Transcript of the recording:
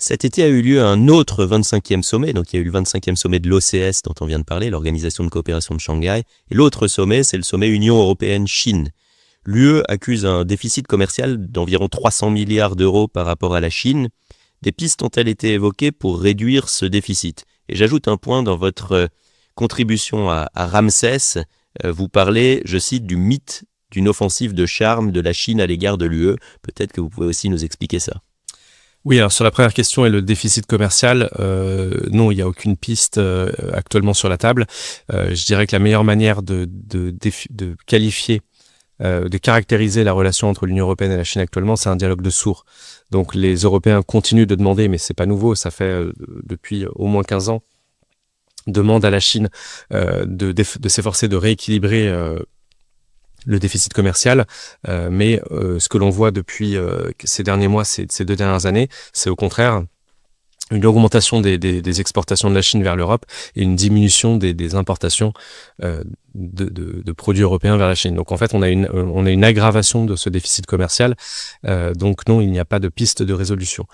Cet été a eu lieu un autre 25e sommet, donc il y a eu le 25e sommet de l'OCS dont on vient de parler, l'Organisation de coopération de Shanghai, et l'autre sommet, c'est le sommet Union européenne-Chine. L'UE accuse un déficit commercial d'environ 300 milliards d'euros par rapport à la Chine. Des pistes ont-elles été évoquées pour réduire ce déficit? Et j'ajoute un point dans votre contribution à Ramsès. Vous parlez, je cite, du mythe d'une offensive de charme de la Chine à l'égard de l'UE. Peut-être que vous pouvez aussi nous expliquer ça. Oui, alors sur la première question et le déficit commercial, non, il n'y a aucune piste actuellement sur la table. Je dirais que la meilleure manière de qualifier, de caractériser la relation entre l'Union européenne et la Chine actuellement, c'est un dialogue de sourds. Donc les Européens continuent de demander, mais c'est pas nouveau, ça fait depuis au moins 15 ans, demandent à la Chine de s'efforcer de rééquilibrer le déficit commercial, mais ce que l'on voit depuis ces derniers mois, ces 2 dernières années, c'est au contraire une augmentation des exportations de la Chine vers l'Europe et une diminution des importations de produits européens vers la Chine. Donc en fait, on a une aggravation de ce déficit commercial. Donc non, il n'y a pas de piste de résolution.